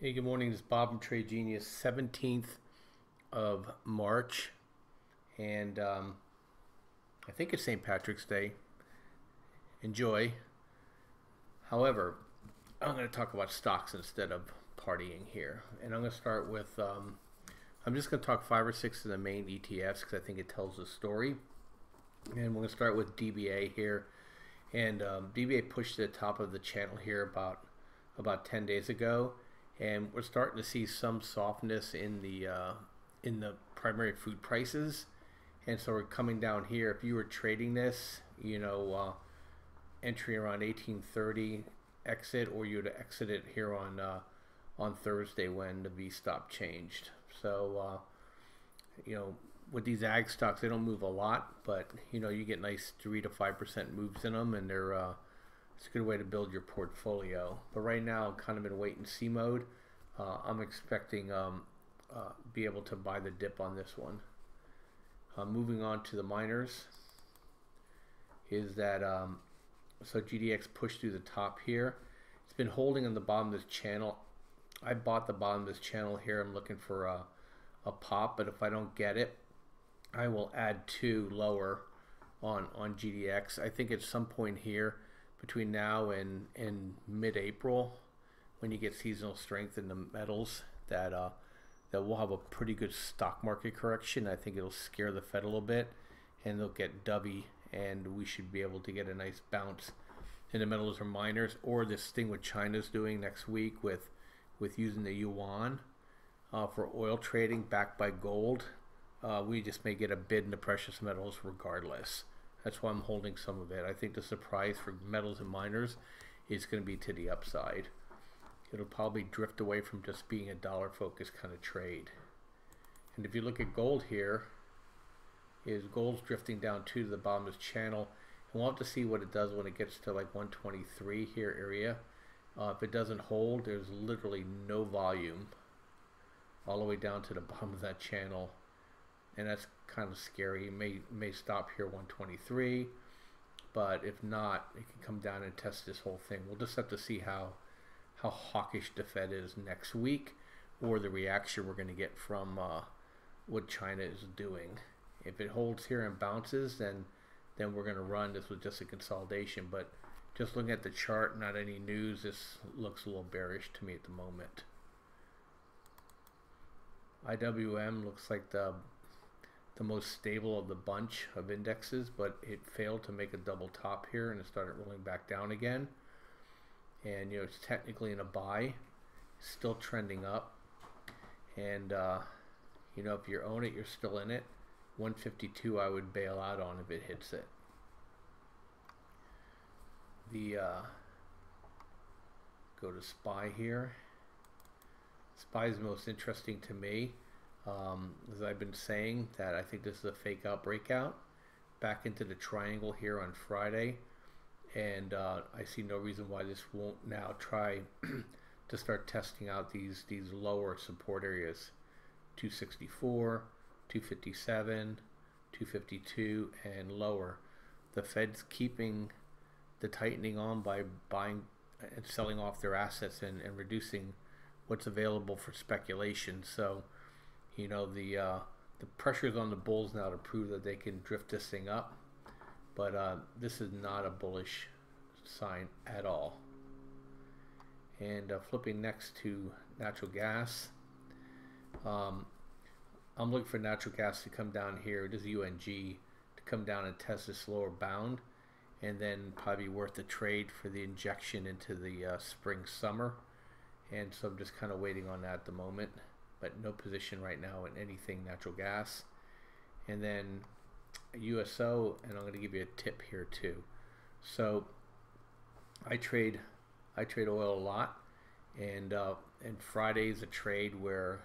Hey, good morning. This is Bob from Trade Genius, 17th of March, and I think it's St. Patrick's Day. Enjoy. However, I'm going to talk about stocks instead of partying here. And I'm going to start with, I'm just going to talk five or six of the main ETFs because I think it tells the story. And we're going to start with DBA here. And DBA pushed to the top of the channel here about 10 days ago, and we're starting to see some softness in the primary food prices, and so we're coming down here. If you were trading this, entry around 1830 exit, or you would exit it here on Thursday when the V stop changed. So with these ag stocks, they don't move a lot, but you get nice 3 to 5% moves in them, and they're it's a good way to build your portfolio. But right now, I'm kind of in wait and see mode. I'm expecting be able to buy the dip on this one. Moving on to the miners, is that so GDX pushed through the top here. It's been holding on the bottom of this channel. I bought the bottom of this channel here. I'm looking for a pop, but if I don't get it, I will add two lower on GDX. I think at some point here between now and mid-April, when you get seasonal strength in the metals, that we'll have a pretty good stock market correction. I think it'll scare the Fed a little bit, and they'll get dubby, and we should be able to get a nice bounce in the metals or miners, or this thing what China's doing next week with using the yuan for oil trading backed by gold. We just may get a bid in the precious metals regardless. That's why I'm holding some of it. I think the surprise for metals and miners is going to be to the upside. It'll probably drift away from just being a dollar focused kind of trade. And if you look at gold here, gold's drifting down to the bottom of this channel, and we'll have to see what it does when it gets to like 123 here area. If it doesn't hold, there's literally no volume all the way down to the bottom of that channel, and that's kind of scary. It may stop here 123, but if not, it can come down and test this whole thing. We'll just have to see how hawkish the Fed is next week, or the reaction we're going to get from what China is doing. If it holds here and bounces, then we're going to run. This was just a consolidation, but just looking at the chart, not any news, this looks a little bearish to me at the moment. IWM looks like the most stable of the bunch of indexes, but it failed to make a double top here, and it started rolling back down again. And it's technically in a buy, still trending up, and if you own it, you're still in it. 152 I would bail out on if it hits it. Go to SPY here. SPY is the most interesting to me. As I've been saying, that I think this is a fake out breakout back into the triangle here on Friday, and I see no reason why this won't now try to start testing out these lower support areas: 264, 257, 252, and lower. The Fed's keeping the tightening on by buying and selling off their assets and reducing what's available for speculation. So the pressure's on the bulls now to prove that they can drift this thing up, but this is not a bullish sign at all. And flipping next to natural gas, I'm looking for natural gas to come down here. This is UNG, to come down and test this lower bound, and then probably worth the trade for the injection into the spring summer. And so I'm just kind of waiting on that at the moment, but no position right now in anything natural gas. And then USO, and I'm going to give you a tip here too. So I trade oil a lot, and Friday's a trade where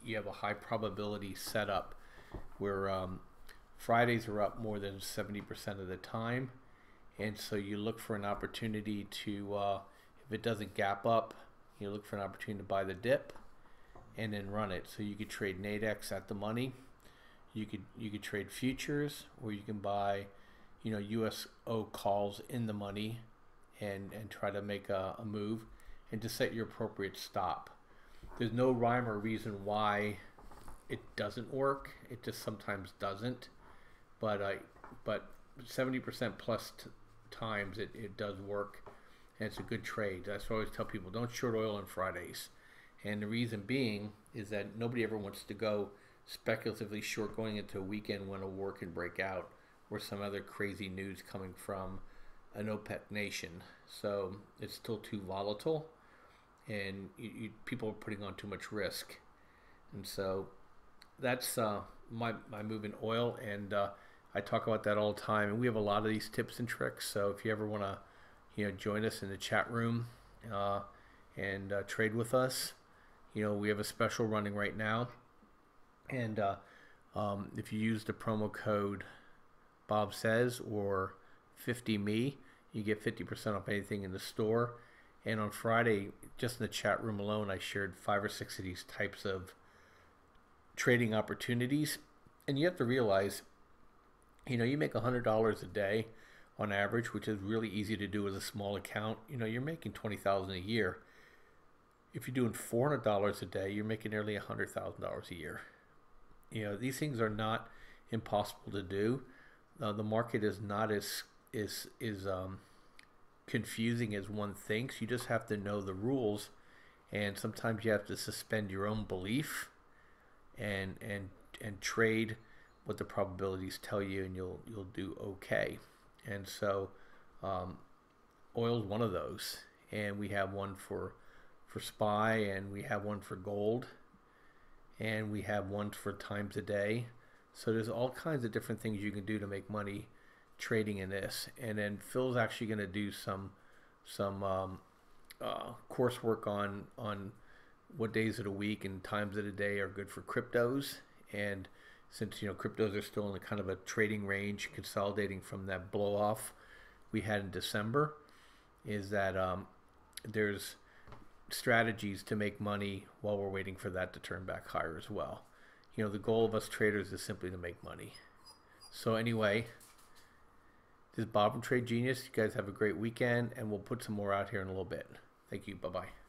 you have a high probability setup where Fridays are up more than 70% of the time, and so you look for an opportunity to, if it doesn't gap up, you look for an opportunity to buy the dip and then run it. So you could trade Nadex at the money, you could trade futures, or you can buy USO calls in the money and try to make a move. and just set your appropriate stop. There's no rhyme or reason why it doesn't work. It just sometimes doesn't. But 70% plus times it does work, and it's a good trade. That's why I always tell people, don't short oil on Fridays. And the reason being is that nobody ever wants to go speculatively short going into a weekend when a war can break out or some other crazy news coming from an OPEC nation. So it's still too volatile, and people are putting on too much risk. And so that's my move in oil, and I talk about that all the time. And we have a lot of these tips and tricks. So if you ever want to, join us in the chat room and trade with us, we have a special running right now. And if you use the promo code Bob Says or 50me, you get 50% off anything in the store. And on Friday, just in the chat room alone, I shared 5 or 6 of these types of trading opportunities. And you have to realize, you make $100 a day on average, which is really easy to do with a small account. You're making $20,000 a year. If you're doing $400 a day, you're making nearly $100,000 a year. These things are not impossible to do. The market is not as confusing as one thinks. You just have to know the rules, and sometimes you have to suspend your own belief and trade what the probabilities tell you, and you'll do okay. And so oil is one of those, and we have one for SPY, and we have one for gold, and we have one for times a day. So there's all kinds of different things you can do to make money trading in this. And then Phil's actually going to do some coursework on what days of the week and times of the day are good for cryptos. And since cryptos are still in a kind of a trading range, consolidating from that blow off we had in December, is that there's strategies to make money while we're waiting for that to turn back higher as well. The goal of us traders is simply to make money. So anyway, this is Bob from Trade Genius. You guys have a great weekend, and we'll put some more out here in a little bit. Thank you. Bye-bye.